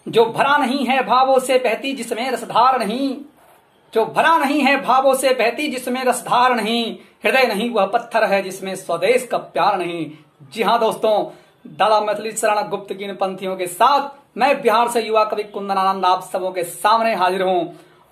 जो भरा नहीं है भावों से बहती जिसमें रसधार नहीं, जो भरा नहीं है भावों से बहती जिसमें रसधार नहीं, हृदय नहीं वह पत्थर है जिसमें स्वदेश का प्यार नहीं। जी हाँ दोस्तों, दादा मैथिली शरण गुप्त की इन पंक्तियों के साथ मैं बिहार से युवा कवि कुंदन आनंद आप सबों के सामने हाजिर हूं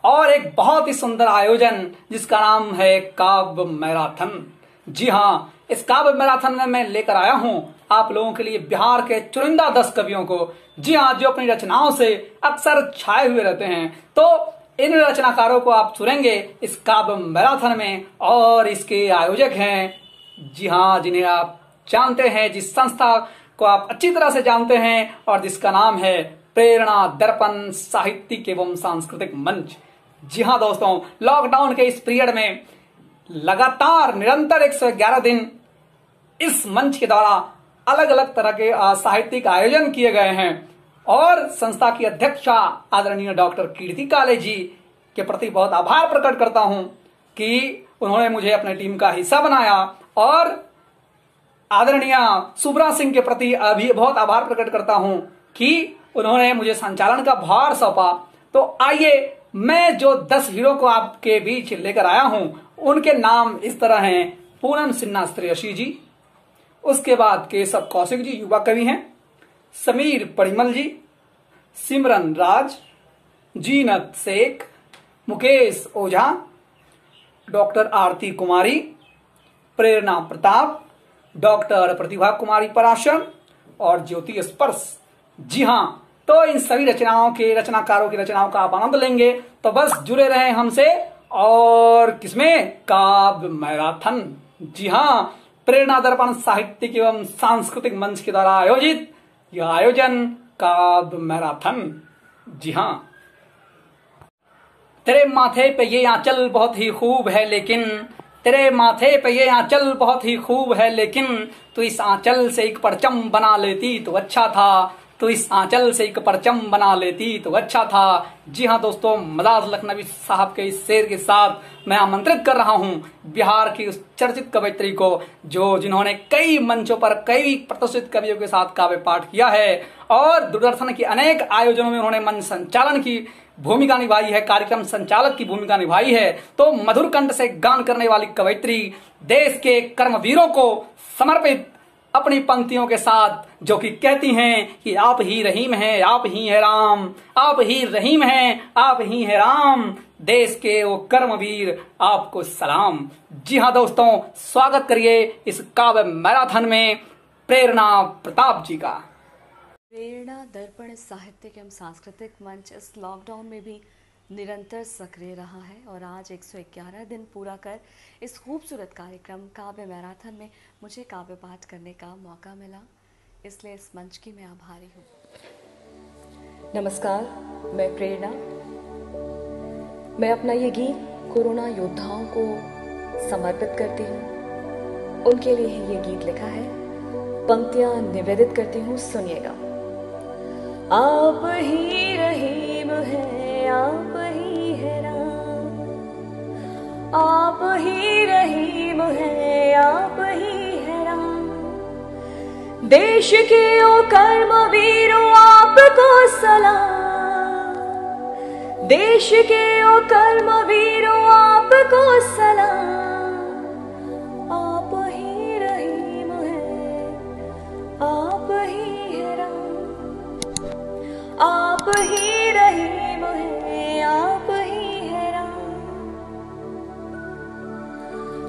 और एक बहुत ही सुंदर आयोजन जिसका नाम है काव्य मैराथन। जी हाँ, इस काव्य मैराथन में मैं लेकर आया हूं आप लोगों के लिए बिहार के चुनिंदा 10 कवियों को, जी हाँ, जो अपनी रचनाओं से अक्सर छाए हुए रहते हैं। तो इन रचनाकारों को आप सुनेंगे इस काव्य मैराथन में और इसके आयोजक हैं, जी हाँ, जिन्हें आप जानते हैं, जिस संस्था को आप अच्छी तरह से जानते हैं और जिसका नाम है प्रेरणा दर्पण साहित्यिक एवं सांस्कृतिक मंच। जी हाँ दोस्तों, लॉकडाउन के इस पीरियड में लगातार निरंतर 111 दिन इस मंच के द्वारा अलग अलग तरह के साहित्यिक आयोजन किए गए हैं और संस्था की अध्यक्षा आदरणीय डॉक्टर कीर्ति काले जी के प्रति बहुत आभार प्रकट करता हूं कि उन्होंने मुझे अपने टीम का हिस्सा बनाया और आदरणीय सुब्रा सिंह के प्रति अभी बहुत आभार प्रकट करता हूं कि उन्होंने मुझे संचालन का भार सौंपा। तो आइए, मैं जो 10 हीरो को आपके बीच लेकर आया हूं उनके नाम इस तरह हैं। पूनम सिन्हा श्रेयसी जी, उसके बाद केशव कौशिक जी युवा कवि हैं, समीर परिमल जी, सिमरन राज, जीनत शेख, मुकेश ओझा, डॉक्टर आरती कुमारी, प्रेरणा प्रताप, डॉक्टर प्रतिभा कुमारी पराशर और ज्योति स्पर्श। जी हाँ, तो इन सभी रचनाकारों की रचनाओं का आप आनंद लेंगे। तो बस जुड़े रहें हमसे और किसमें, काव्य मैराथन। जी हाँ, प्रेरणा दर्पण साहित्यिक एवं सांस्कृतिक मंच के द्वारा आयोजित यह आयोजन काव्य मैराथन। जी हाँ, तेरे माथे पे ये आंचल बहुत ही खूब है लेकिन, तेरे माथे पे ये आंचल बहुत ही खूब है लेकिन, तू इस आंचल से एक परचम बना लेती तो अच्छा था, तो इस आंचल से एक परचम बना लेती तो अच्छा था। जी हाँ दोस्तों, मदाद लखनवी साहब के इस शेर के साथ मैं आमंत्रित कर रहा हूँ बिहार की उस चर्चित कवयित्री को जिन्होंने कई मंचों पर कई प्रतिष्ठित कवियों के साथ काव्य पाठ किया है और दूरदर्शन के अनेक आयोजनों में उन्होंने मंच संचालन की भूमिका निभाई है, कार्यक्रम संचालक की भूमिका निभाई है। तो मधुर कंठ से गान करने वाली कवयित्री देश के कर्मवीरों को समर्पित अपनी पंक्तियों के साथ, जो कि कहती हैं कि आप ही रहीम हैं, आप ही हैं राम, आप ही रहीम हैं, आप ही हैं राम, देश के वो कर्मवीर आपको सलाम। जी हाँ दोस्तों, स्वागत करिए इस काव्य मैराथन में प्रेरणा प्रताप जी का। प्रेरणा दर्पण साहित्यिक एवं सांस्कृतिक मंच इस लॉकडाउन में भी निरंतर सक्रिय रहा है और आज 111 दिन पूरा कर इस खूबसूरत कार्यक्रम काव्य मैराथन में मुझे काव्य पाठ करने का मौका मिला, इसलिए इस मंच की मैं आभारी हूँ। नमस्कार, मैं प्रेरणा। मैं अपना ये गीत कोरोना योद्धाओं को समर्पित करती हूँ, उनके लिए ही ये गीत लिखा है। पंक्तियाँ निवेदित करती हूँ, सुनिएगा। आप ही रहीम है, आप ही है राम, आप ही रहीम है, आप ही है राम, देश के ओ कर्मवीरों आपको सलाम, देश के ओ कर्मवीरों आपको सलाम, आप ही रहीम है, आप ही है राम, आप ही रहीम है, आप ही है राम।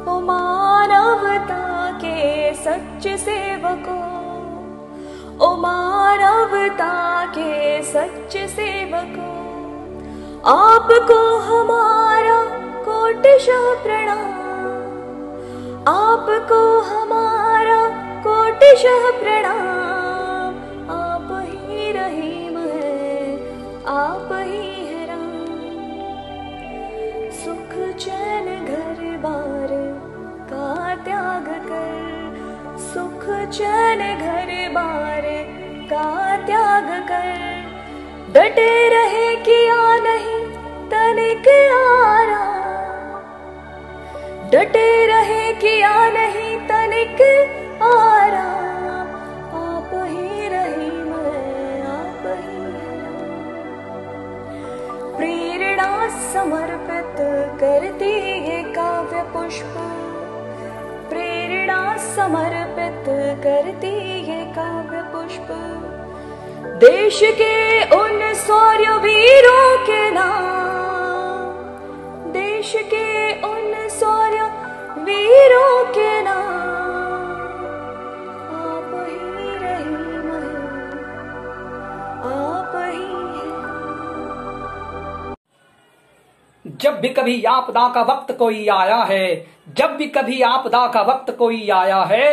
ओ मानवता के सच्चे सेवकों, ओ मानवता के सच्चे सेवकों, आपको हमारा कोटिशः प्रणाम, आपको हमारा कोटिशः प्रणाम। आप ही रहीम है, आप ही है राम, सुख चैन घर बार का त्याग कर, सुख चैन घर बार का त्याग कर, डटे रहे किया नहीं तनिक आराम, डटे रहे किया नहीं तनिक आराम। आप ही रहीम है, आप ही है राम, समर्पित करती है काव्य पुष्प, देश के उन शौर्य वीरों के नाम, देश के उन शौर्य वीरों के नाम। आप ही रहीम है, आप ही है। जब भी कभी आपदा का वक्त कोई आया है, जब भी कभी आपदा का वक्त कोई आया है,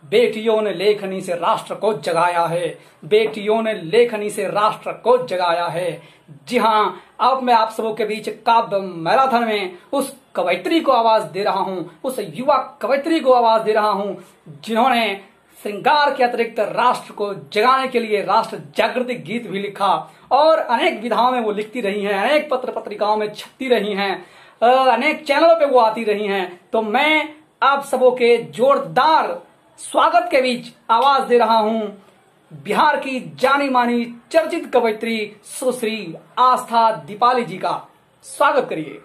बेटियों ने लेखनी से राष्ट्र को जगाया है, बेटियों ने लेखनी से राष्ट्र को जगाया है। जी हाँ, अब मैं आप सबों के बीच काव्य मैराथन में उस कवयित्री को आवाज दे रहा हूं, उस युवा कवयित्री को आवाज दे रहा हूं जिन्होंने श्रृंगार के अतिरिक्त राष्ट्र को जगाने के लिए राष्ट्र जागृति गीत भी लिखा और अनेक विधाओं में वो लिखती रही हैं, अनेक पत्र पत्रिकाओं में छपती रही हैं, अनेक चैनलों पे वो आती रही हैं। तो मैं आप सबों के जोरदार स्वागत के बीच आवाज दे रहा हूं बिहार की जानी मानी चर्चित कवयित्री सुश्री आस्था दीपाली जी का। स्वागत करिए।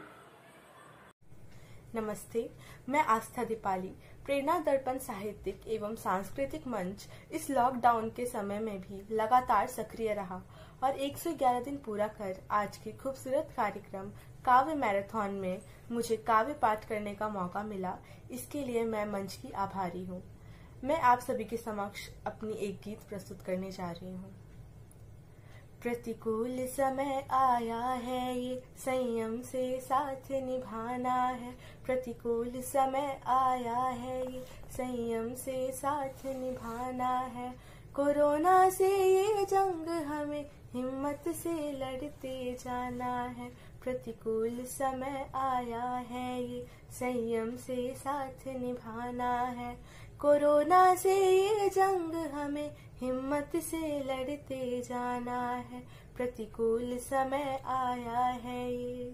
नमस्ते, मैं आस्था दीपाली प्रेरणा दर्पण साहित्यिक एवं सांस्कृतिक मंच इस लॉकडाउन के समय में भी लगातार सक्रिय रहा और 111 दिन पूरा कर आज के खूबसूरत कार्यक्रम काव्य मैराथन में मुझे काव्य पाठ करने का मौका मिला। इसके लिए मैं मंच की आभारी हूँ। मैं आप सभी के समक्ष अपनी एक गीत प्रस्तुत करने जा रही हूँ। प्रतिकूल समय आया है, ये संयम से साथ निभाना है। प्रतिकूल समय आया है, ये संयम से साथ निभाना है। कोरोना से ये जंग हमें हिम्मत से लड़ते जाना है। प्रतिकूल समय आया है, ये संयम से साथ निभाना है। कोरोना से ये जंग हमें हिम्मत से लड़ते जाना है। प्रतिकूल समय आया है ये।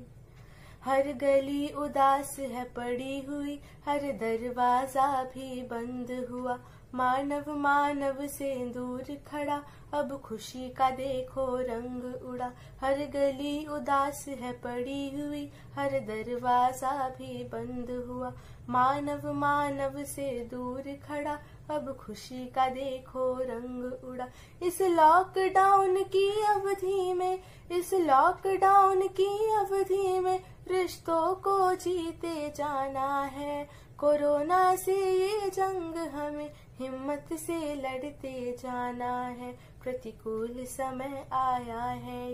हर गली उदास है पड़ी हुई, हर दरवाजा भी बंद हुआ। मानव मानव से दूर खड़ा, अब खुशी का देखो रंग उड़ा। हर गली उदास है पड़ी हुई, हर दरवाजा भी बंद हुआ। मानव मानव से दूर खड़ा, अब खुशी का देखो रंग उड़ा। इस लॉकडाउन की अवधि में, इस लॉकडाउन की अवधि में रिश्तों को जीते जाना है। कोरोना से ये जंग हमें हिम्मत से लड़ते जाना है। प्रतिकूल समय आया है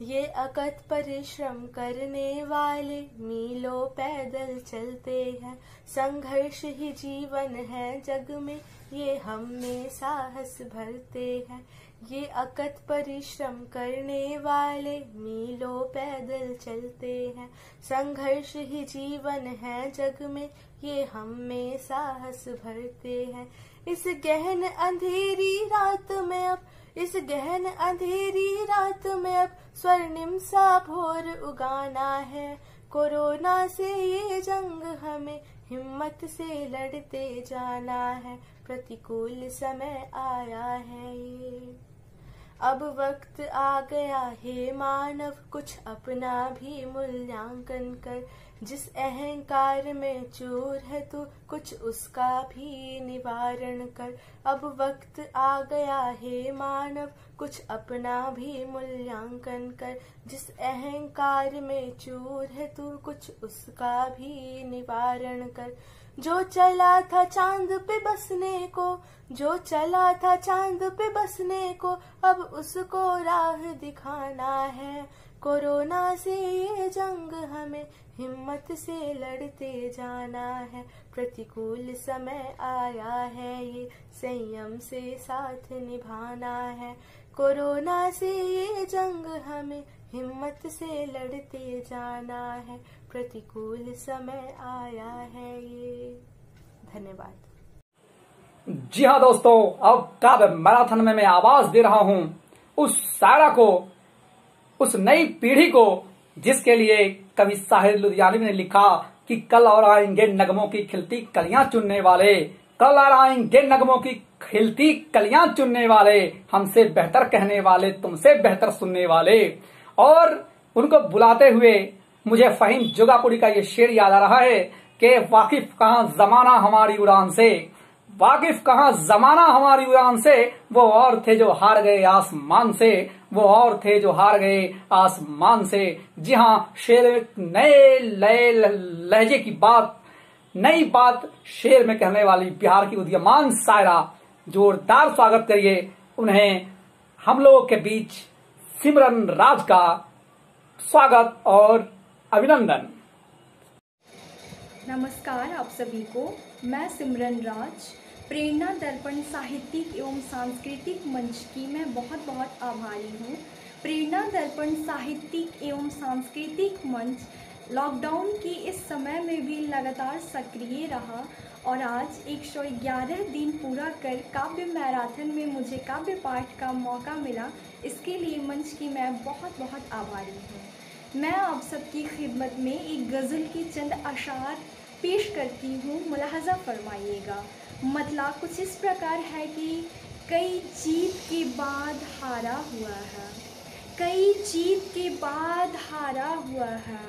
ये अकथ परिश्रम करने वाले मीलों पैदल चलते हैं। संघर्ष ही जीवन है जग में, ये हम में साहस भरते हैं। ये अकथ परिश्रम करने वाले मीलों पैदल चलते हैं। संघर्ष ही जीवन है जग में, ये हम में साहस भरते हैं। इस गहन अंधेरी रात में अब, इस गहन अंधेरी रात में अब स्वर्णिम सा भोर उगाना है। कोरोना से ये जंग हमें हिम्मत से लड़ते जाना है। प्रतिकूल समय आया है ये। अब वक्त आ गया है मानव, कुछ अपना भी मूल्यांकन कर। जिस अहंकार में चूर है तू, कुछ उसका भी निवारण कर। अब वक्त आ गया है मानव, कुछ अपना भी मूल्यांकन कर। जिस अहंकार में चूर है तू, कुछ उसका भी निवारण कर। जो चला था चांद पे बसने को, जो चला था चांद पे बसने को, अब उसको राह दिखाना है। कोरोना से ये जंग हमें हिम्मत से लड़ते जाना है। प्रतिकूल समय आया है ये, संयम से साथ निभाना है। कोरोना से ये जंग हमें हिम्मत से लड़ते जाना है। प्रतिकूल समय आया है ये। धन्यवाद। जी हाँ दोस्तों, अब काव्य मैराथन में मैं आवाज दे रहा हूं उस शायरा को, उस नई पीढ़ी को जिसके लिए कवि साहिर लुधियानवी ने लिखा कि कल और आएंगे नगमों की खिलती कलियां चुनने वाले, कल और आएंगे नगमों की खिलती कलियां चुनने वाले, हमसे बेहतर कहने वाले, तुमसे बेहतर सुनने वाले। और उनको बुलाते हुए मुझे फहीम जोगापुरी का ये शेर याद आ रहा है कि वाकिफ कहाँ जमाना हमारी उड़ान से, वाकिफ कहाँ जमाना हमारी उड़ान से, वो और थे जो हार गए आसमान से, वो और थे जो हार गए आसमान से। जी हाँ, शेर नए लहजे की बात, नई बात शेर में कहने वाली बिहार की उदीयमान शायरा, जोरदार स्वागत करिए उन्हें हम लोगों के बीच। सिमरन राज का स्वागत और अभिनंदन। नमस्कार आप सभी को, मैं सिमरन राज, प्रेरणा दर्पण साहित्यिक एवं सांस्कृतिक मंच की मैं बहुत बहुत आभारी हूँ। प्रेरणा दर्पण साहित्यिक एवं सांस्कृतिक मंच लॉकडाउन की इस समय में भी लगातार सक्रिय रहा और आज 111 दिन पूरा कर काव्य मैराथन में मुझे काव्य पाठ का मौका मिला। इसके लिए मंच की मैं बहुत बहुत आभारी हूँ। मैं आप सबकी खिदमत में एक गज़ल की चंद अशार पेश करती हूँ, मुलाहजा फरमाइएगा। मतलब कुछ इस प्रकार है कि कई जीत के बाद हारा हुआ है, कई जीत के बाद हारा हुआ है,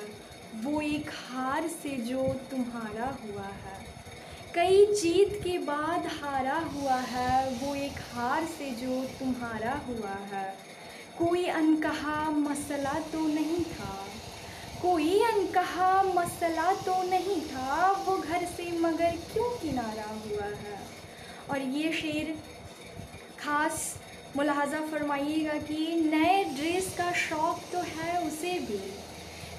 वो एक हार से जो तुम्हारा हुआ है। कई जीत के बाद हारा हुआ है, वो एक हार से जो तुम्हारा हुआ है। कोई अनकहा मसला तो नहीं था, कोई अनकहा मसला तो नहीं था, वो घर से मगर क्यों किनारा हुआ है। और ये शेर खास मुलाहजा फरमाइएगा कि नए ड्रेस का शौक़ तो है उसे भी,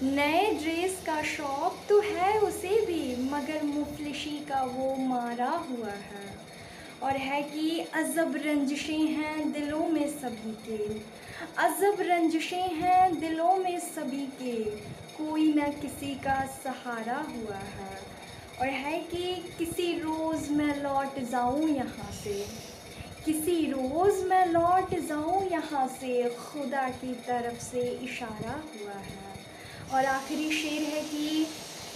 नए ड्रेस का शौक़ तो है उसे भी, मगर मुफलिसी का वो मारा हुआ है। और है कि अजब रंजिशें हैं दिलों में सभी के, अजब रंजिशें हैं दिलों में सभी के, कोई न किसी का सहारा हुआ है। और है कि किसी रोज़ मैं लौट जाऊं यहाँ से, किसी रोज़ मैं लौट जाऊं यहाँ से, खुदा की तरफ से इशारा हुआ है। और आखिरी शेर है कि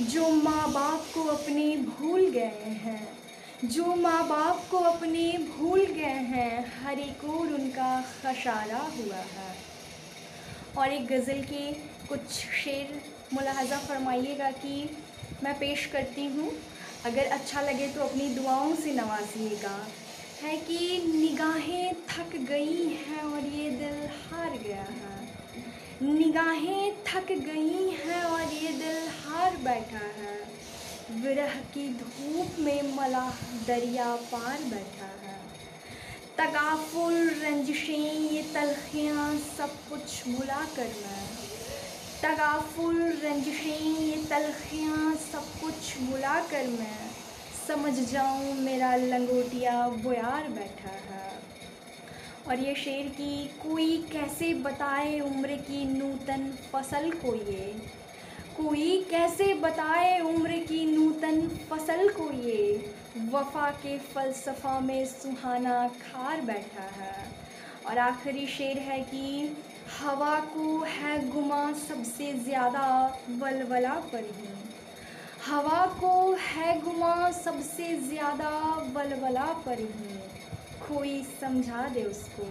जो माँ बाप को अपने भूल गए हैं, जो माँ बाप को अपने भूल गए हैं, हर एक और उनका खशारा हुआ है। और एक गज़ल के कुछ शेर मुलाहजा फरमाइएगा कि मैं पेश करती हूँ, अगर अच्छा लगे तो अपनी दुआओं से नवाजिएगा। है कि निगाहें थक गई हैं और ये दिल हार गया है, निगाहें थक गई हैं और ये दिल हार बैठा है, विरह की धूप में मलाह दरिया पार बैठा है। तगाफुल रंजिशें ये तलखियाँ सब कुछ भुला कर मैं, तगाफुल रंजिशें ये तलखियाँ सब कुछ भुला कर मैं, समझ जाऊँ मेरा लंगोटिया वो यार बैठा है। और ये शेर की कोई कैसे बताए उम्र की नूतन फसल को, ये कोई कैसे बताए उम्र की नूतन फसल को, ये वफ़ा के फ़लसफ़ा में सुहाना खार बैठा है। और आखिरी शेर है कि हवा को है गुमा सबसे ज़्यादा वलवला पर ही, हवा को है गुमा सबसे ज़्यादा वलवला पर ही, कोई समझा दे उसको,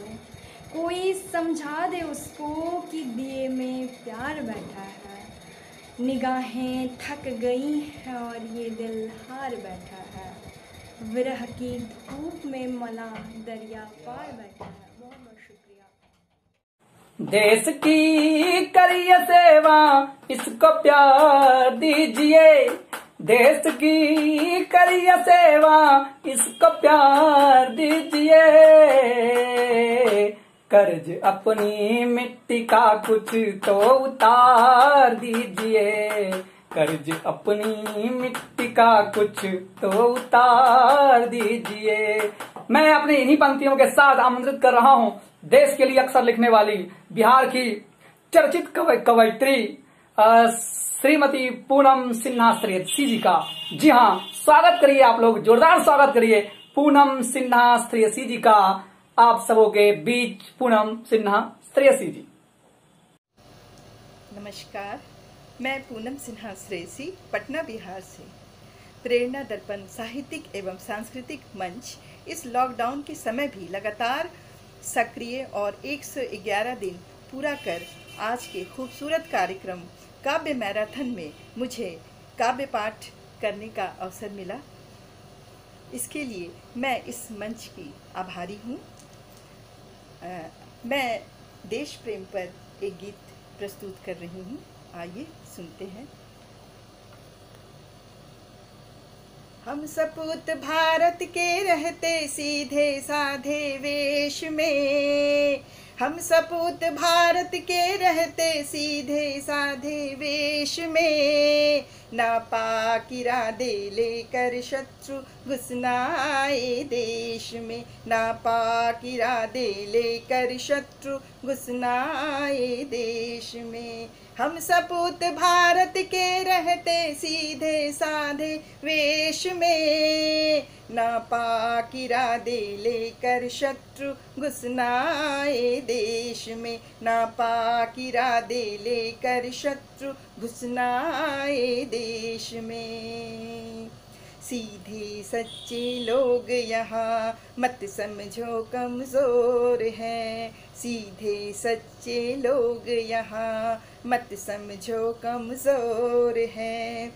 कोई समझा दे उसको कि दिए में प्यार बैठा है। निगाहें थक गई हैं और ये दिल हार बैठा है, विरह की धूप में मला दरिया पार बैठा है। बहुत बहुत शुक्रिया। देश की करिए सेवा इसको प्यार दीजिए, देश की करिए सेवा इसको प्यार दीजिए, कर्ज अपनी मिट्टी का कुछ तो उतार दीजिए, कर्ज अपनी मिट्टी का कुछ तो उतार दीजिए। मैं अपनी इन्हीं पंक्तियों के साथ आमंत्रित कर रहा हूं देश के लिए अक्सर लिखने वाली बिहार की चर्चित कवयित्री श्रीमती पूनम सिन्हा श्रेयसी जी का। जी हाँ, स्वागत करिए आप लोग, जोरदार स्वागत करिए पूनम सिन्हा श्रेयसी जी का आप सबों के बीच। पूनम सिन्हा श्रेयसी जी। नमस्कार, मैं पूनम सिन्हा श्रेयसी पटना बिहार से। प्रेरणा दर्पण साहित्यिक एवं सांस्कृतिक मंच इस लॉकडाउन के समय भी लगातार सक्रिय और 111 दिन पूरा कर आज के खूबसूरत कार्यक्रम काव्य मैराथन में मुझे काव्य पाठ करने का अवसर मिला। इसके लिए मैं इस मंच की आभारी हूँ। मैं देश प्रेम पर एक गीत प्रस्तुत कर रही हूँ, आइए सुनते हैं। हम सपूत भारत के रहते सीधे साधे वेश में, हम सपूत भारत के रहते सीधे साधे वेश में, नापाक इरादे लेकर शत्रु घुसना आए देश में, नापाक इरादे लेकर शत्रु घुसना आए देश में। हम सपूत भारत के रहते सीधे साधे वेश में, नापाक इरादे लेकर शत्रु घुसना आए देश में, नापाक इरादे लेकर शत्रु घुसना आए देश में। सीधे सच्चे लोग यहाँ मत समझो कमज़ोर हैं, सीधे सच्चे लोग यहाँ मत समझो कमज़ोर हैं।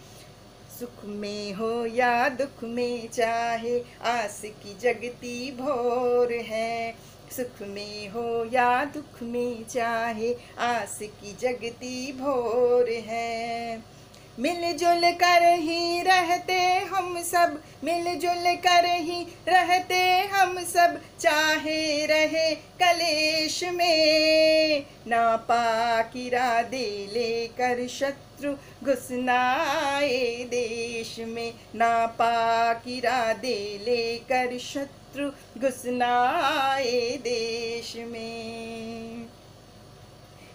सुख में हो या दुख में चाहे आस की जगती भोर है, सुख में हो या दुख में चाहे आस की जगती भोर है। मिलजुल कर ही रहते हम सब, मिलजुल कर ही रहते हम सब, चाहे रहे कलेश में, नापाक इरादे लेकर शत्रु घुसना आए देश में, नापाक इरादे लेकर शत्रु घुसना आए देश में।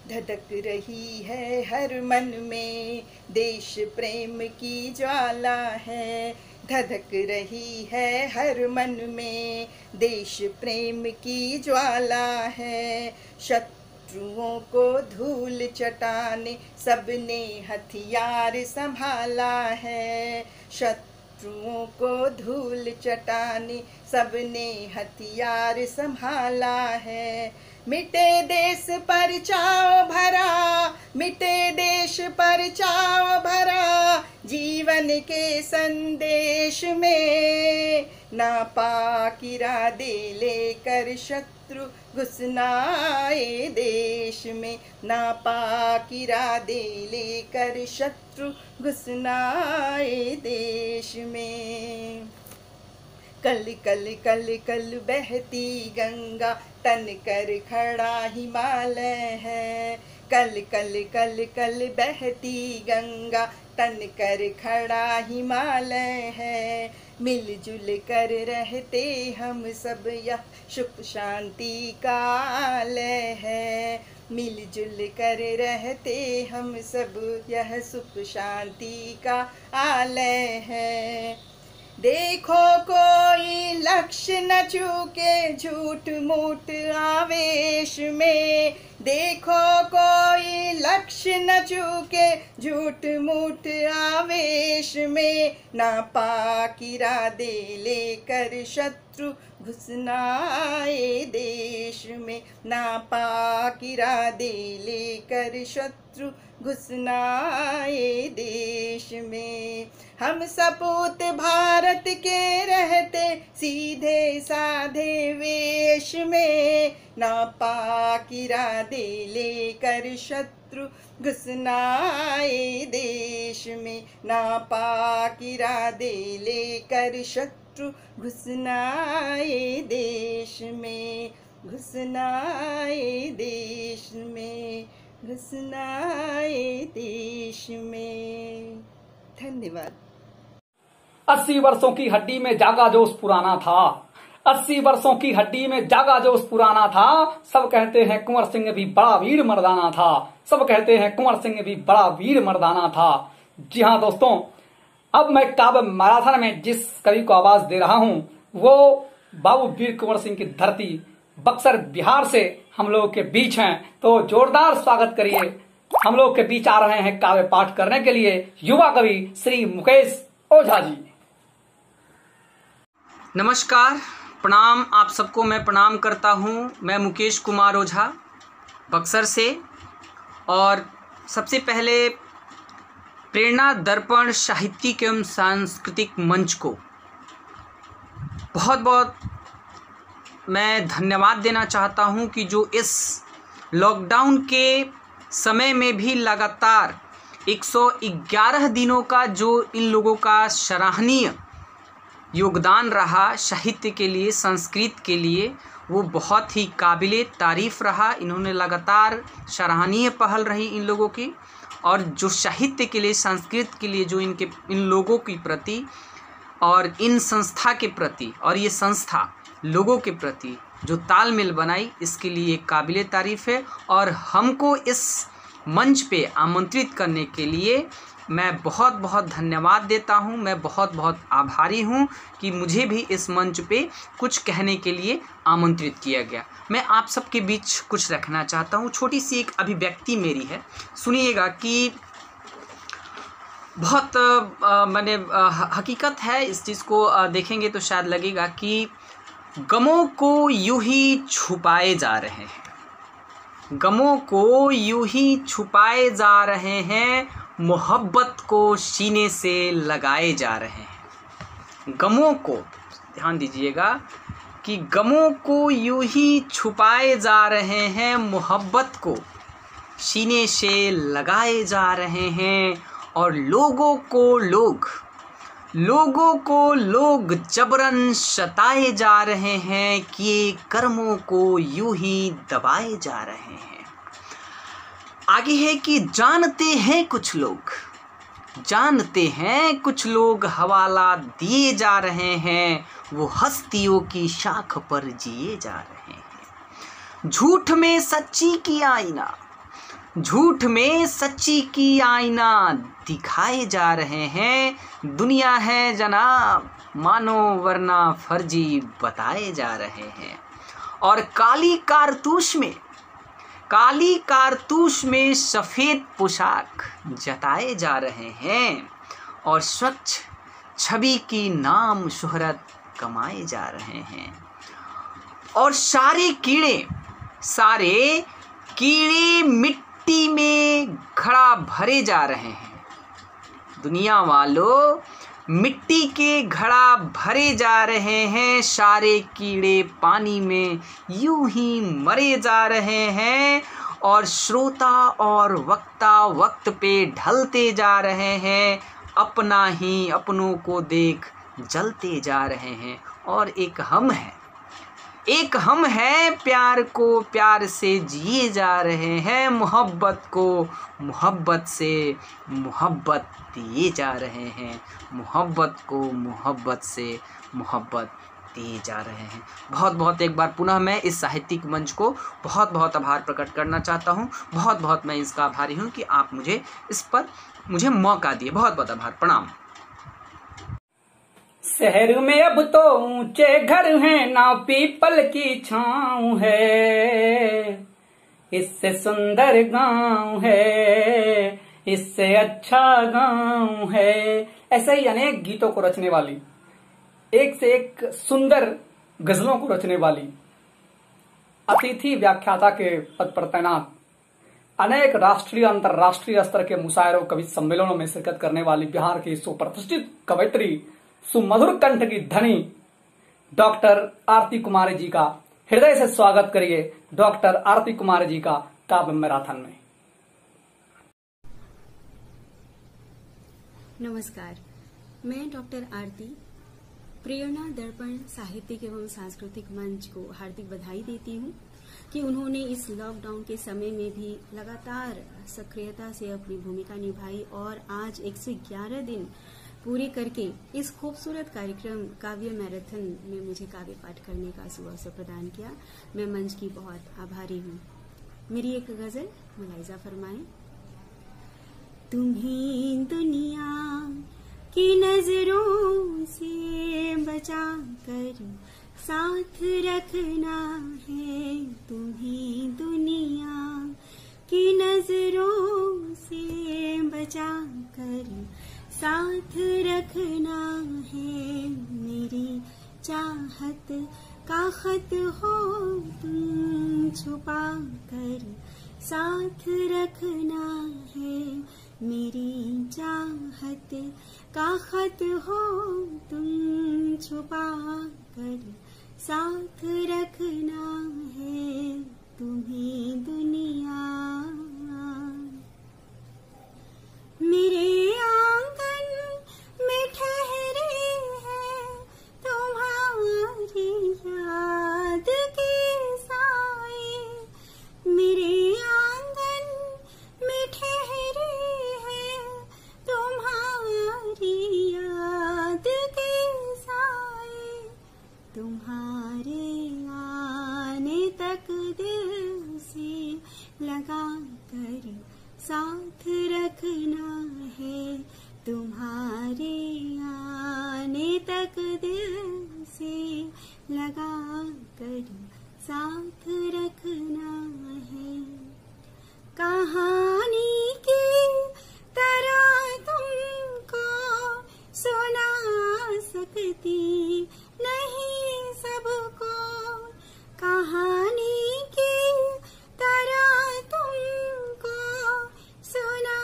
धधक रही है हर मन में देश प्रेम की ज्वाला है, धधक रही है हर मन में देश प्रेम की ज्वाला है। शत्रुओं को धूल चटाने सबने हथियार संभाला है, शत्रुओं को धूल चटाने सबने हथियार संभाला है। मिटे देश पर चाव भरा, मिटे देश पर चाव भरा, जीवन के संदेश में, नापाक इरादे लेकर शत्रु घुसना आए देश में, नापाक इरादे लेकर शत्रु घुसना आए देश में। कल कल कल कल बहती गंगा तन कर खड़ा हिमालय है, कल कल कल कल बहती गंगा तन कर खड़ा हिमालय है। मिलजुल कर रहते हम सब यह सुख शांति का आलय है, मिलजुल कर रहते हम सब यह सुख शांति का आलय है। देखो कोई लक्ष्य न चूके झूठ मूठ आवेश में, देखो कोई लक्ष्य न चूके झूठ मूठ आवेश में, नापाक इरादे लेकर शत्रु घुसना आए देश में, नापाक इरादे लेकर शत्रु घुसना आए देश में। हम सपूत भारत के रहते सीधे साधे वेश में, नापाक इरादे लेकर शत्रु घुसना आए देश में, नापाक इरादे लेकर शत्रु घुसना आए देश में, घुसना आए देश में, घुसना आए देश में। धन्यवाद। 80 वर्षों की हड्डी में जागा जोश पुराना था, 80 वर्षों की हड्डी में जागा जोश पुराना था। सब कहते हैं कुंवर सिंह भी बड़ा वीर मर्दाना था, सब कहते हैं कुंवर सिंह भी बड़ा वीर मर्दाना था। जी हाँ दोस्तों, अब मैं काव्य मैराथन में जिस कवि को आवाज दे रहा हूं वो बाबू वीर कुंवर सिंह की धरती बक्सर बिहार से हम लोगों के बीच हैं। तो जोरदार स्वागत करिए। हम लोग के बीच आ रहे हैं काव्य पाठ करने के लिए युवा कवि श्री मुकेश ओझा जी। नमस्कार, प्रणाम। आप सबको मैं प्रणाम करता हूं। मैं मुकेश कुमार ओझा बक्सर से। और सबसे पहले प्रेरणा दर्पण साहित्यिक एवं सांस्कृतिक मंच को बहुत बहुत मैं धन्यवाद देना चाहता हूं कि जो इस लॉकडाउन के समय में भी लगातार 111 दिनों का जो इन लोगों का सराहनीय योगदान रहा साहित्य के लिए, संस्कृत के लिए, वो बहुत ही काबिले तारीफ़ रहा। इन्होंने लगातार सराहनीय पहल रही इन लोगों की, और जो साहित्य के लिए, संस्कृत के लिए जो इन लोगों के प्रति और इन संस्था के प्रति और ये संस्था लोगों के प्रति जो तालमेल बनाई, इसके लिए काबिले तारीफ़ है। और हमको इस मंच पे आमंत्रित करने के लिए मैं बहुत बहुत धन्यवाद देता हूं। मैं बहुत बहुत आभारी हूं कि मुझे भी इस मंच पे कुछ कहने के लिए आमंत्रित किया गया। मैं आप सबके बीच कुछ रखना चाहता हूं। छोटी सी एक अभिव्यक्ति मेरी है, सुनिएगा कि बहुत मैंने हकीकत है, इस चीज़ को देखेंगे तो शायद लगेगा कि गमों को यूं ही छुपाए जा रहे हैं, गमों को यूं ही छुपाए जा रहे हैं, मोहब्बत को सीने से लगाए जा रहे हैं। गमों को, ध्यान दीजिएगा कि गमों को यूं ही छुपाए जा रहे हैं, मोहब्बत को सीने से लगाए जा रहे हैं, और लोगों को लोग जबरन सताए जा रहे हैं कि कर्मों को यूं ही दबाए जा रहे हैं। आगे है कि जानते हैं कुछ लोग हवाला दिए जा रहे हैं, वो हस्तियों की शाख पर जिए जा रहे हैं। झूठ में सच्ची की आईना दिखाए जा रहे हैं, दुनिया है जनाब मानो वरना फर्जी बताए जा रहे हैं। और काली कारतूस में सफ़ेद पोशाक जताए जा रहे हैं, और स्वच्छ छवि की नाम शोहरत कमाए जा रहे हैं। और सारे कीड़े मिट्टी में घड़ा भरे जा रहे हैं। दुनिया वालों, मिट्टी के घड़ा भरे जा रहे हैं, सारे कीड़े पानी में यूं ही मरे जा रहे हैं, और श्रोता और वक्ता वक्त पे ढलते जा रहे हैं, अपना ही अपनों को देख जलते जा रहे हैं। और एक हम है प्यार को प्यार से जिए जा रहे हैं, मोहब्बत को मोहब्बत से मोहब्बत दिए जा रहे हैं, मोहब्बत को मोहब्बत से मोहब्बत दिए जा रहे हैं। बहुत बहुत एक बार पुनः मैं इस साहित्यिक मंच को बहुत बहुत आभार प्रकट करना चाहता हूँ। बहुत बहुत मैं इसका आभारी हूँ कि आप मुझे मौका दिए। बहुत बहुत आभार, प्रणाम। शहर में अब तो ऊंचे घर हैं, ना पीपल की छाँव है, इससे सुंदर गांव है, इससे अच्छा गांव है। ऐसे ही अनेक गीतों को रचने वाली, एक से एक सुंदर गजलों को रचने वाली, अतिथि व्याख्याता के पद पर तैनात, अनेक राष्ट्रीय अंतर्राष्ट्रीय स्तर के मुशायरों कवि सम्मेलनों में शिरकत करने वाली बिहार की सुप्रतिष्ठित कवयित्री, सुमधुर कंठ की धनी डॉक्टर आरती कुमारी जी का हृदय से स्वागत करिए। डॉक्टर आरती कुमारी जी का काव्य मैराथन में। नमस्कार, मैं डॉक्टर आरती प्रेरणा दर्पण साहित्यिक एवं सांस्कृतिक मंच को हार्दिक बधाई देती हूँ कि उन्होंने इस लॉकडाउन के समय में भी लगातार सक्रियता से अपनी भूमिका निभाई और आज 111 दिन पूरे करके इस खूबसूरत कार्यक्रम काव्य मैराथन में मुझे काव्य पाठ करने का सुअवसर प्रदान किया। मैं मंच की बहुत आभारी हूँ। मेरी एक गजल मुलाहिजा फरमाएं। तुम्हें दुनिया की नजरों से बचा कर साथ रखना है, तुम्हें दुनिया की नजरों से बचा कर साथ रखना है। मेरी चाहत का खत हो तुम छुपा कर साथ रखना है। मेरी चाहत का खत हो तुम छुपा कर साथ रखना है तुम्हें दुनिया। मेरे आंगन में ठहरे हैं तुम्हारी याद के साए। मेरे आंगन में ठहरे हैं तुम्हारी याद के साए। तुम्हारे आने तक दिल से लगा कर साथ रखना है। तुम्हारे आने तक दिल से लगा कर साथ रखना है। कहानी की तरह तुमको सुना सकती नहीं सबको। कहानी की तरह तुमको सुना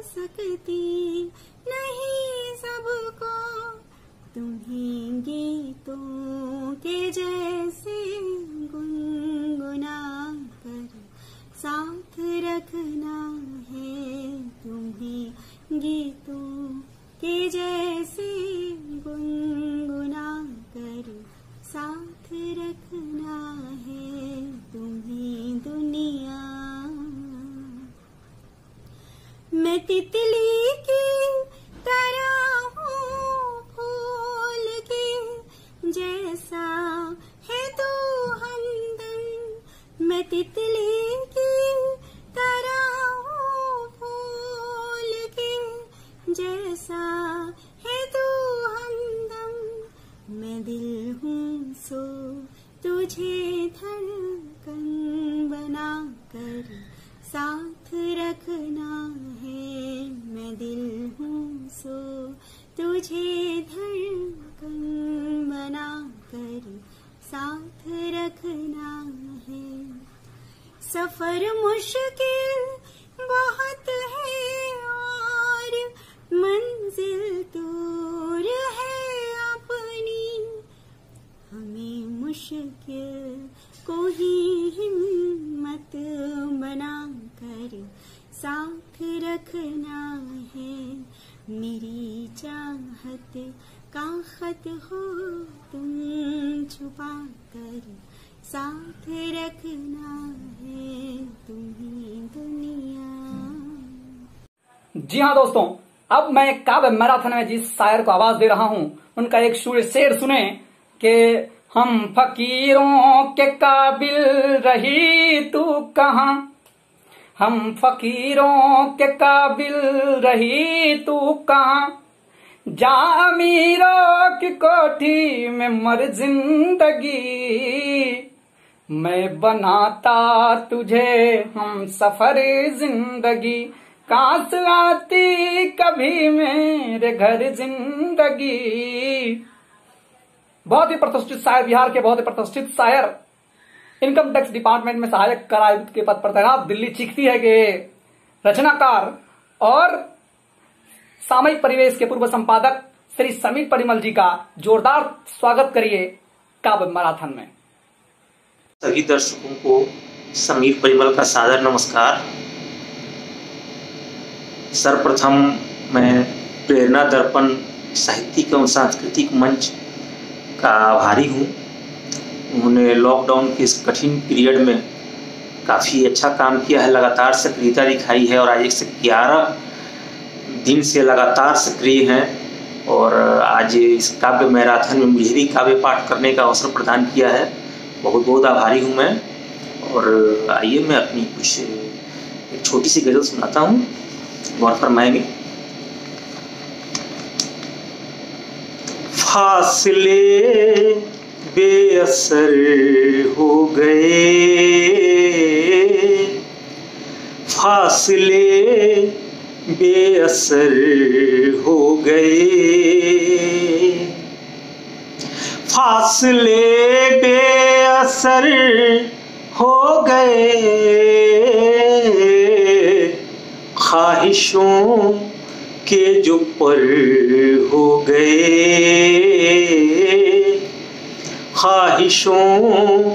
सकती नहीं सबको। तुम्हें गीतों के जैसे गुनगुना कर साथ रखना है। तुम्हें गीतों के जैसे गुनगुना कर साथ रखना है तुम्हें दुनिया। मैं तितली की तरह हूँ फूल के जैसा है तू हमदम। मैं तितली की तरह हूँ फूल के जैसा है तू हमदम। मैं दिल हूँ सो तुझे धड़कन बना कर साथ रखना है। मैं दिल हूँ सो तुझे धड़कन बना कर साथ रखना है। सफर मुश्किल बहुत है और मंजिल दूर है अपनी। हमें मुश्किल को ही हिम्मत बना कर साथ रखना है। मेरी चाहत का खत हो तुम छुपा कर साथ रखना है तुम्हें दुनिया। जी हाँ दोस्तों, अब मैं काव्य मैराथन में जिस शायर को आवाज दे रहा हूँ उनका एक शेर सुने कि हम फकीरों के काबिल रही तू कहाँ। हम फकीरों के काबिल रही तू कहाँ। जा अमीरों की कोठी में मर जिंदगी। मैं बनाता तुझे हम सफर जिंदगी। काश आती कभी मेरे घर जिंदगी। बहुत ही प्रतिष्ठित शायर, बिहार के बहुत ही प्रतिष्ठित शायर, इनकम टैक्स डिपार्टमेंट में सहायक कर आयुक्त के पद पर तैनात, दिल्ली चीखती है के रचनाकार और सामयिक परिवेश के पूर्व संपादक श्री समीर परिमल जी का जोरदार स्वागत करिए काव्य मैराथन में। सभी दर्शकों को समीर परिमल का सादर नमस्कार। सर्वप्रथम मैं प्रेरणा दर्पण साहित्यिक एवं सांस्कृतिक मंच का आभारी हूँ। उन्होंने लॉकडाउन के इस कठिन पीरियड में काफ़ी अच्छा काम किया है, लगातार सक्रियता दिखाई है और आज 111 दिन से लगातार सक्रिय हैं और आज इस काव्य मैराथन में मुझे भी काव्य पाठ करने का अवसर प्रदान किया है। बहुत बहुत आभारी हूँ मैं। और आइए मैं अपनी कुछ एक छोटी सी गज़ल सुनाता हूँ, गौर फरमाएंगे। फासले बेअसर हो गए, फासले बेअसर हो गए, फासले बेअसर हो गए, ख्वाहिशों के जो पर हो गए, ख्वाहिशों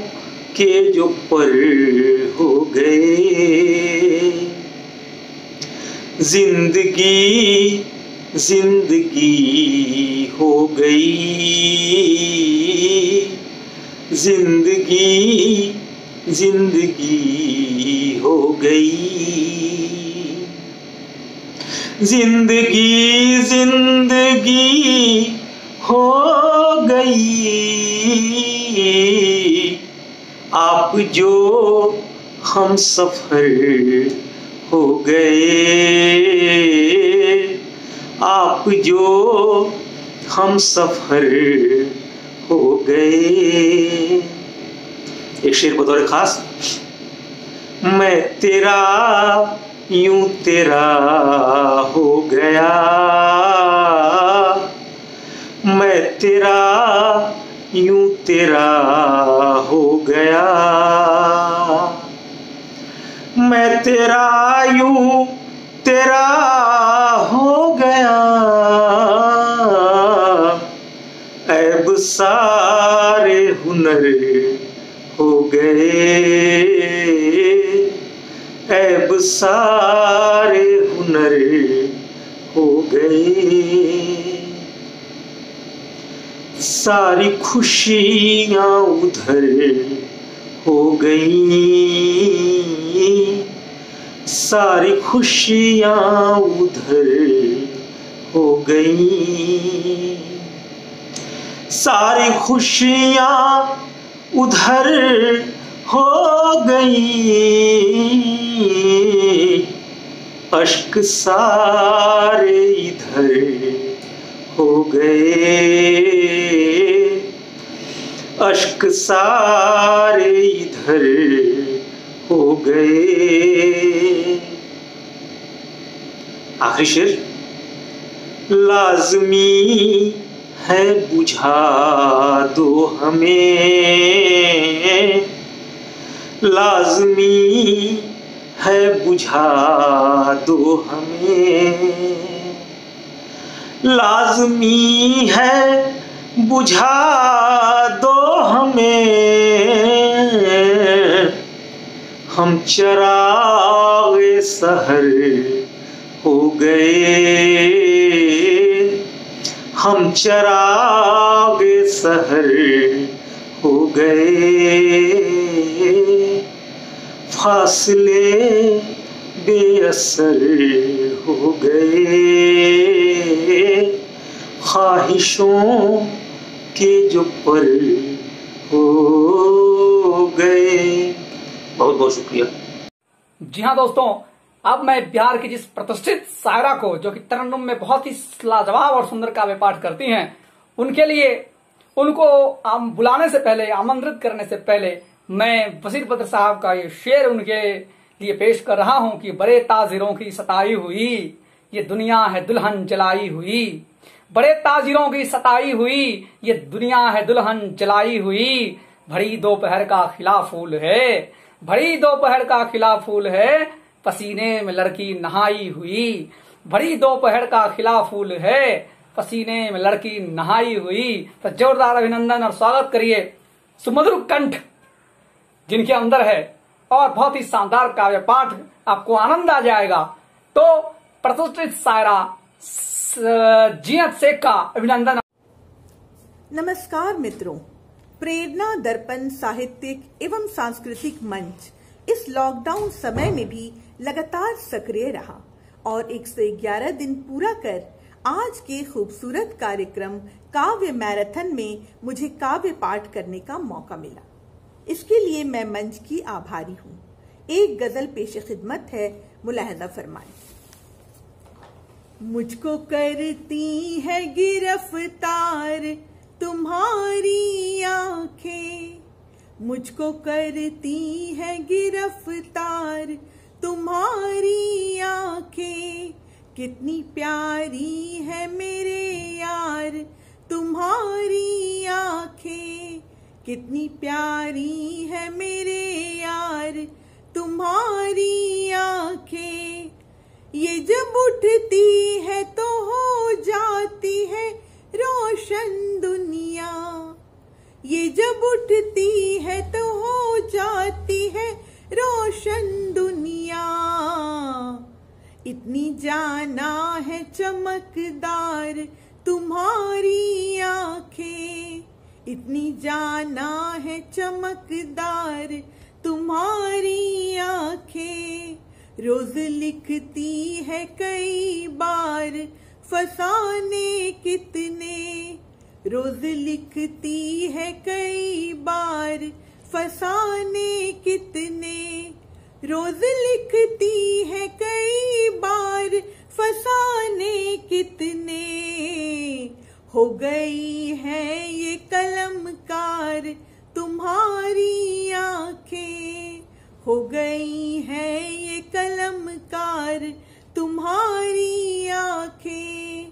के जो पर हो गए, जिंदगी जिंदगी हो गई, जिंदगी जिंदगी हो गई, जिंदगी जिंदगी हो गई। आप जो हम सफर हो गए, आप जो हम सफर हो गए। एक शेर बतौर खास, मैं तेरा यूं तेरा हो गया, मैं तेरा यूं तेरा हो गया, मैं तेरा यूं तेरा हो गया। ऐब सारे हुनर हो गए, ऐब सारे हुनर हो गए। सारी खुशियाँ उधर हो गई, सारी खुशियाँ उधर हो गई, सारी खुशियाँ उधर हो गई। अश्क सारे इधर हो गए, अश्क सारे इधर हो गए। आखिरी शेर, लाज़मी है बुझा दो हमें, लाज़मी है बुझा दो हमें, लाज़मी है बुझा दो हमें। हम चिराग़े सहर हो गए, हम चिराग़े सहर हो गए। फासले बेअसर हो गए, ख्वाहिशों के जो पर हो गए। बहुत बहुत शुक्रिया। जी हाँ दोस्तों, अब मैं बिहार की जिस प्रतिष्ठित शायरा को, जो कि तरन्नुम में बहुत ही लाजवाब और सुंदर काव्य पाठ करती हैं, उनके लिए उनको बुलाने से पहले, आमंत्रित करने से पहले मैं वसीर बद्र साहब का ये शेर उनके लिए पेश कर रहा हूं कि बड़े ताजिरों की सताई हुई, ये दुनिया है दुल्हन जलाई हुई। बड़े ताजिरों की सताई हुई, ये दुनिया है दुल्हन जलाई हुई। भरी दोपहर का खिला फूल है, भरी दोपहर का खिला फूल है, पसीने में लड़की नहाई हुई। भरी दोपहर का खिला फूल है, पसीने में लड़की नहाई हुई। तो जोरदार अभिनंदन और स्वागत करिए सुमधुर कंठ जिनके अंदर है, और बहुत ही शानदार काव्य पाठ, आपको आनंद आ जाएगा। तो प्रतिष्ठित शायरा जीनत शेख का अभिनंदन। नमस्कार मित्रों, प्रेरणा दर्पण साहित्यिक एवं सांस्कृतिक मंच इस लॉकडाउन समय में भी लगातार सक्रिय रहा और 111 दिन पूरा कर आज के खूबसूरत कार्यक्रम काव्य मैराथन में मुझे काव्य पाठ करने का मौका मिला। इसके लिए मैं मंच की आभारी हूँ। एक गजल पेश खिदमत है, मुलाहजा फरमाएं। मुझको करती है गिरफ्तार तुम्हारी आंखें, मुझको करती है गिरफ्तार तुम्हारी आंखें। कितनी प्यारी है मेरे यार तुम्हारी आंखें, कितनी प्यारी है मेरे यार तुम्हारी आंखें। ये जब उठती है तो हो जाती है रोशन दुनिया। ये जब उठती है तो हो जाती है रोशन दुनिया। इतनी जाना है चमकदार तुम्हारी आंखें, इतनी जाना है चमकदार तुम्हारी आंखें। रोज लिखती है कई बार फसाने कितने, रोज लिखती है कई बार फसाने कितने। रोज लिखती है कई बार फसाने कितने। हो गई है ये कलमकार तुम्हारी आंखें, हो गई है ये कलमकार तुम्हारी आंखें।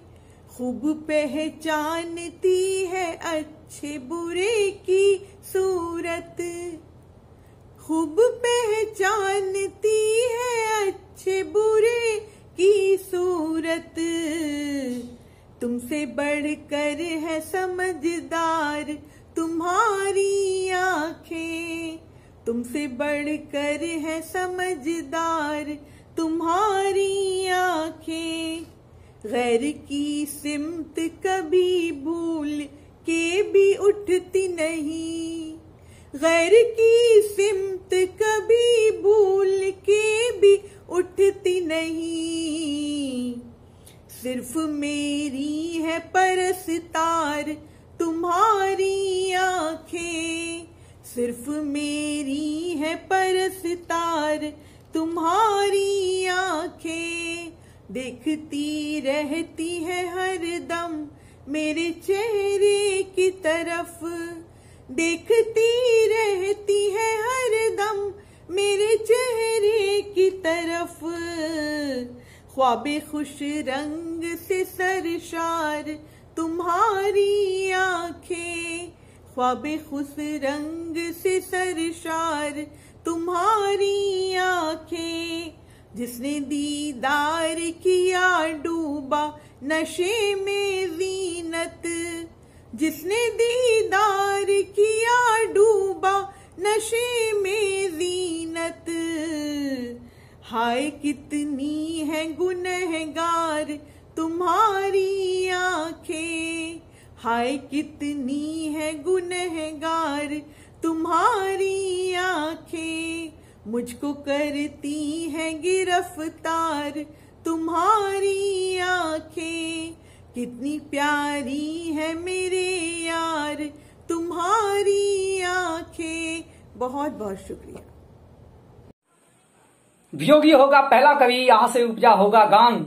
खूब पहचानती है अच्छे बुरे की सूरत, खूब पहचानती है अच्छे बुरे की सूरत। तुमसे बढ़कर है समझदार तुम्हारी आंखें, तुमसे बढ़कर है समझदार तुम्हारी आंखें। गैर की सिमत कभी भूल के भी उठती नहीं, गैर की सिमत कभी भूल के भी उठती नहीं। सिर्फ मेरी है परस्तार तुम्हारी आंखें, सिर्फ मेरी है परस्तार तुम्हारी आंखें। देखती रहती है हरदम मेरे चेहरे की तरफ, देखती रहती है हरदम मेरे चेहरे की तरफ। ख्वाबे खुश रंग से सरशार तुम्हारी आंखें, ख्वाबे खुश रंग से सरशार तुम्हारी आंखें। जिसने दीदार किया डूबा नशे में ज़ीनत, जिसने दीदार किया डूबा नशे में ज़ीनत। हाय कितनी है गुनहगार तुम्हारी आंखें, हाय कितनी है गुनहगार तुम्हारी आंखें। मुझको करती है गिरफ्तार तुम्हारी आंखें। कितनी प्यारी है मेरे यार तुम्हारी आंखें। बहुत बहुत शुक्रिया। वियोगी होगा पहला कवि यहाँ से उपजा होगा गान,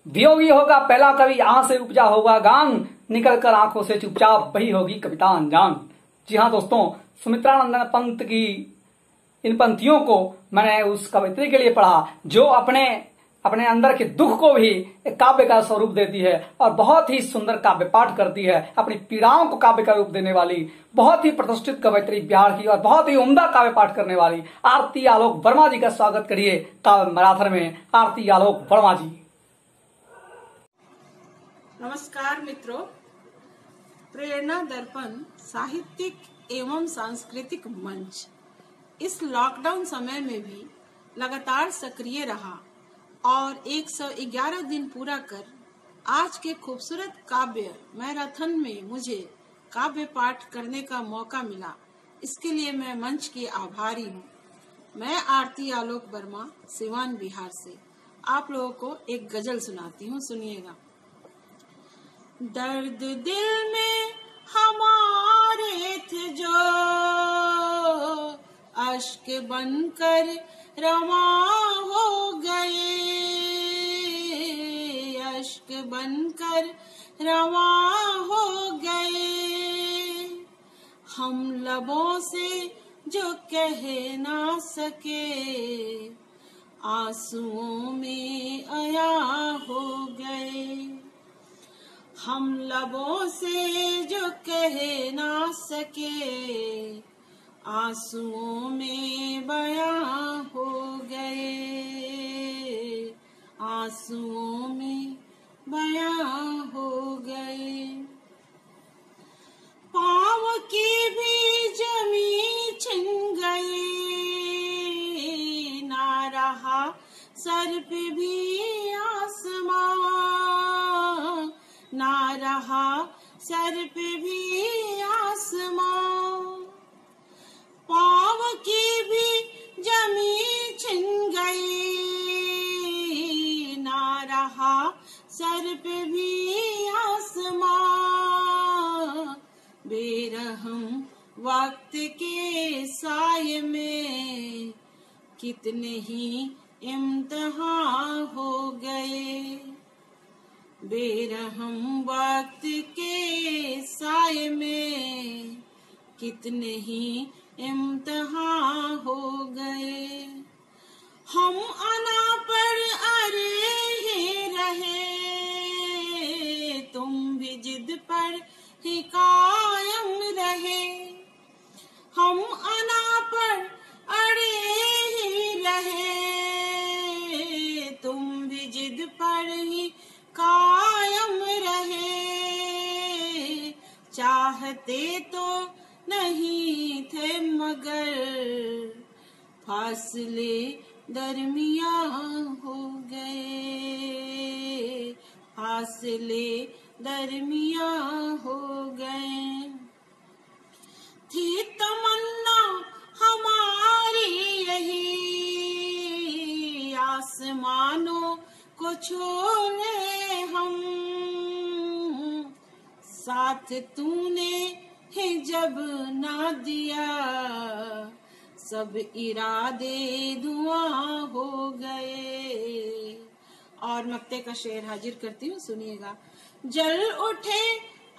वियोगी होगा पहला कवि यहाँ से उपजा होगा गान। निकल कर आंखों से चुपचाप वही होगी कविता अनजान। जी हाँ दोस्तों, सुमित्रानंदन पंत की इन पंक्तियों को मैंने उस कवित्री के लिए पढ़ा जो अपने अंदर के दुख को भी एक काव्य का स्वरूप देती है और बहुत ही सुंदर काव्य पाठ करती है। अपनी पीड़ाओं को काव्य का रूप देने वाली बहुत ही प्रतिष्ठित कवयित्री बिहार की और बहुत ही उम्दा काव्य पाठ करने वाली आरती आलोक वर्मा जी का स्वागत करिए काव्य मैराथन में। आरती आलोक वर्मा जी। नमस्कार मित्रों, प्रेरणा दर्पण साहित्यिक एवं सांस्कृतिक मंच इस लॉकडाउन समय में भी लगातार सक्रिय रहा और 111 दिन पूरा कर आज के खूबसूरत काव्य मैराथन में मुझे काव्य पाठ करने का मौका मिला। इसके लिए मैं मंच की आभारी हूँ। मैं आरती आलोक वर्मा सिवान बिहार से आप लोगों को एक गजल सुनाती हूँ, सुनिएगा। दर्द दिल में हमारे थे जो अश्क बनकर रवा हो गए, अश्क बनकर रवा हो गए। हम लबों से जो कह ना सके आंसुओं में अया हो गए। हम लबों से जो कह ना सके आंसुओं में बयां हो गए, आंसुओं में बयां हो गए। पाँव की भी जमीन छिन गई, ना रहा सर पे भी आसमां, ना रहा सर पे भी आसमां। पाँव की भी जमीन छिन गई, ना रहा सर पे भी आसमां। बेरहम वक्त के साये में कितने ही इम्तिहान हो गए। बेरहम वक्त के साये में कितने ही इम्तिहान हो गए। हम अना पर अरे ही रहे, तुम भी जिद पर ही कायम रहे। हम अना पर अड़े ही रहे, तुम भी जिद पर ही कायम रहे। चाहते तो नहीं थे मगर फासले दरमियां हो गए, फासले दरमियां हो गए। थी तमन्ना हमारी यही, आसमानों को छोड़े हम। साथ तूने ही जब ना दिया, सब इरादे धुआं हो गए। और मक्ते का शेर हाजिर करती हूँ, सुनिएगा। जल उठे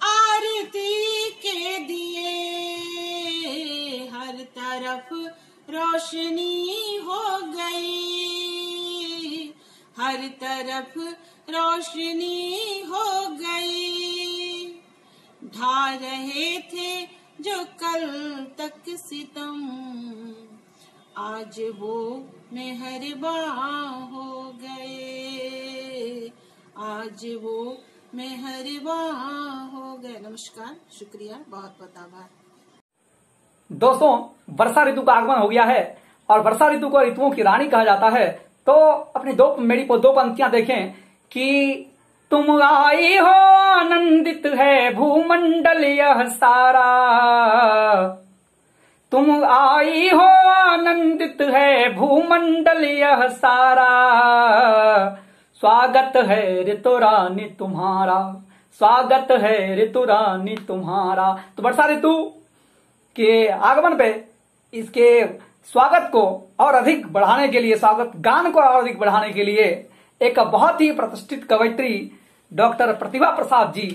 आरती के दिए, हर तरफ रोशनी हो गई, हर तरफ रोशनी हो गई। ढा रहे थे जो कल तक सितम, आज वो मेहरबान हो गए, आज वो मेहरबान हो गए। नमस्कार, शुक्रिया, बहुत बहुत आभार। दोस्तों, वर्षा ऋतु का आगमन हो गया है और वर्षा ऋतु को ऋतुओं की रानी कहा जाता है। तो अपनी दो पंक्तियां देखें कि तुम आई हो आनंदित है भूमंडल यह सारा, तुम आई हो आनंदित है भूमंडल यह सारा। स्वागत है ऋतु रानी तुम्हारा, स्वागत है ऋतु रानी तुम्हारा। तो वर्षा ऋतु के आगमन पे इसके स्वागत को और अधिक बढ़ाने के लिए, स्वागत गान को और अधिक बढ़ाने के लिए एक बहुत ही प्रतिष्ठित कवयित्री डॉक्टर प्रतिभा प्रसाद जी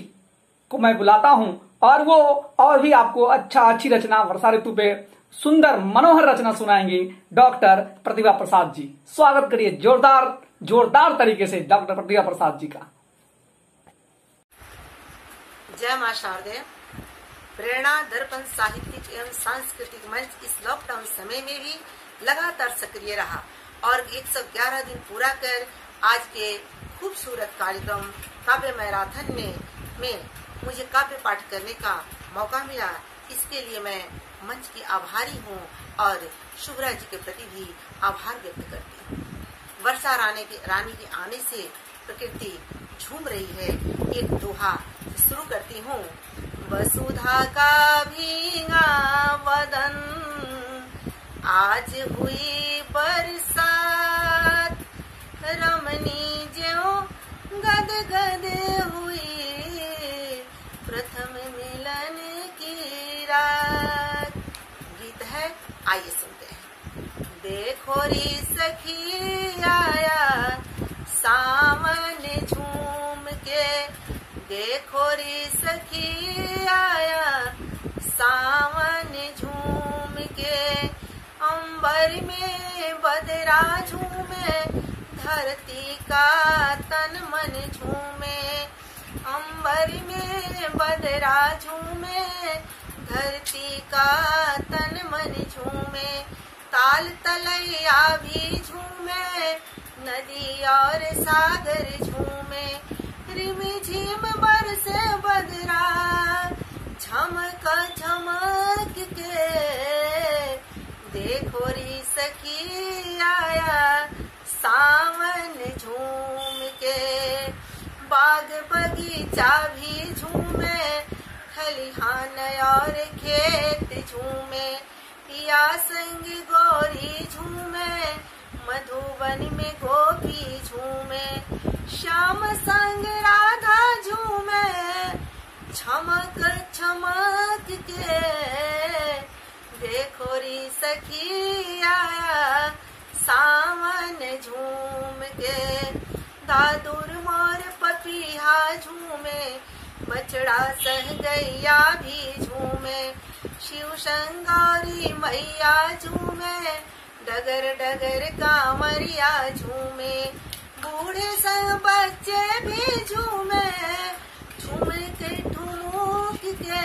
को मैं बुलाता हूं और वो और भी आपको अच्छी रचना वर्षा ऋतु पे सुंदर मनोहर रचना सुनाएंगी डॉक्टर प्रतिभा प्रसाद जी। स्वागत करिए जोरदार तरीके से डॉक्टर प्रतिभा प्रसाद जी का। जय मां शारदे। प्रेरणा दर्पण साहित्यिक एवं सांस्कृतिक मंच इस लॉकडाउन समय में भी लगातार सक्रिय रहा और 111 दिन पूरा कर आज के खूबसूरत कार्यक्रम काव्य मैराथन में मुझे काव्य पाठ करने का मौका मिला। इसके लिए मैं मंच की आभारी हूँ और शुभ्रा जी के प्रति भी आभार व्यक्त करती हूँ। वर्षा रानी के आने से प्रकृति झूम रही है। एक दोहा शुरू करती हूँ। वसुधा का भींगा वदन आज हुई बरसात, रमनी ज्यों गदगद हुई प्रथम मिलन की रात। गीत है, आइए सुनते हैं। देखो री सखी आया सावन झूम के, देखो री सखी आया सावन झूम के। अंबर में बदरा झूमे, धरती का तन मन झूमे। अंबर में बदरा झूमे, धरती का तन मन झूमे। ताल तलैया भी झूमे, नदी और सागर झूमे, रिमझिम बरसे बदरा, झमक झमक के देखो री सखी आया सावन झूम के। बाग बगीचा भी झूमे, खलिहान और खेत झूमे, पिया संग गोरी झूमे, मधुबन में गोपी झूमे, श्याम संग राधा झूमे, चमक चमक के देखो री सखी आया सावन झूम के। दादुर मोर पपीहा झूमे, बछड़ा सह गैया भी झूमे, शिव शंगारी मैया झूमे, डगर डगर कांवरिया झूमे, बूढ़े संग बच्चे भी झूमे, ठुमक ठुमुक के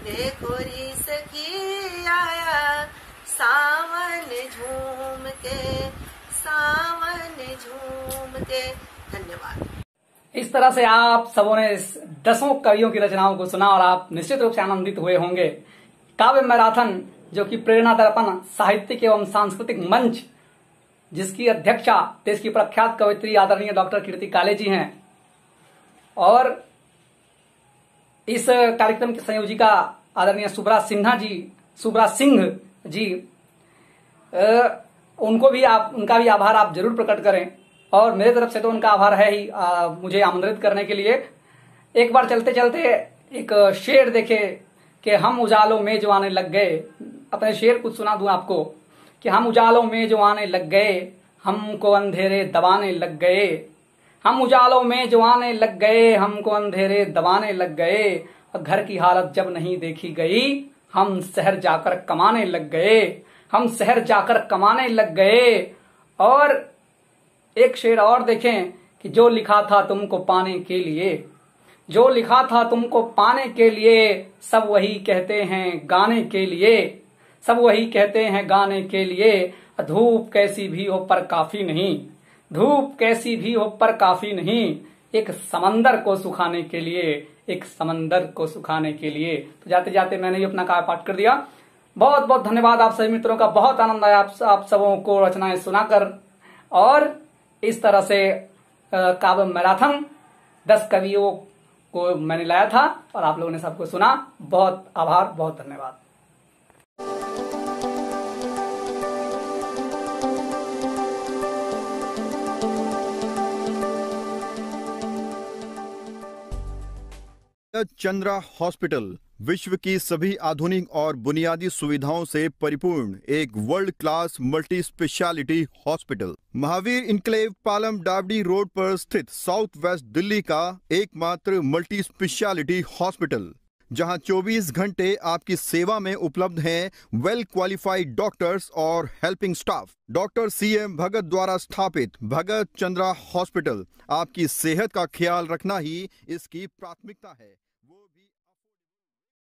देखो री सखी आया सावन झूम के, सावन झूम के। धन्यवाद। इस तरह से आप सबों ने 10 कवियों की रचनाओं को सुना और आप निश्चित रूप से आनंदित हुए होंगे। काव्य मैराथन जो कि प्रेरणा दर्पण साहित्यिक एवं सांस्कृतिक मंच, जिसकी अध्यक्षा देश की प्रख्यात कवयित्री आदरणीय डॉक्टर कीर्ति काले जी हैं, और इस कार्यक्रम की संयोजिका आदरणीय सुब्रा सिंह जी, उनका भी आभार आप जरूर प्रकट करें, और मेरे तरफ से तो उनका आभार है ही मुझे आमंत्रित करने के लिए। एक बार चलते चलते एक शेर देखे कि हम उजालों में जो आने लग गए, अपने शेर कुछ सुना दूं आपको कि हम उजालों में जो आने लग गए, हमको अंधेरे दबाने लग गए, हम उजालों में जो आने लग गए, हमको अंधेरे दबाने लग गए, और घर की हालत जब नहीं देखी गई, हम शहर जाकर कमाने लग गए, हम शहर जाकर कमाने लग गए। और एक शेर और देखें कि जो लिखा था तुमको पाने के लिए, जो लिखा था तुमको पाने के लिए, सब वही कहते हैं गाने के लिए, सब वही कहते हैं गाने के लिए। धूप कैसी भी हो पर काफी नहीं, धूप कैसी भी हो पर काफी नहीं, एक समंदर को सुखाने के लिए, एक समंदर को सुखाने के लिए। तो जाते जाते मैंने भी अपना काव्य पाठ कर दिया। बहुत बहुत धन्यवाद आप सभी मित्रों का, बहुत आनंद आया आप सबों को रचनाएं सुनाकर। और इस तरह से काव्य मैराथन 10 कवियों को मैंने लाया था और आप लोगों ने सबको सुना। बहुत आभार, बहुत धन्यवाद। चंद्रा हॉस्पिटल विश्व की सभी आधुनिक और बुनियादी सुविधाओं से परिपूर्ण एक world class multi speciality hospital, Mahavir enclave Palam डावडी रोड पर स्थित साउथ वेस्ट दिल्ली का एकमात्र मल्टी स्पेशलिटी हॉस्पिटल, जहां 24 घंटे आपकी सेवा में उपलब्ध हैं वेल क्वालिफाइड डॉक्टर्स और हेल्पिंग स्टाफ। डॉक्टर CM भगत द्वारा स्थापित भगत चंद्रा हॉस्पिटल आपकी सेहत का ख्याल रखना ही इसकी प्राथमिकता है।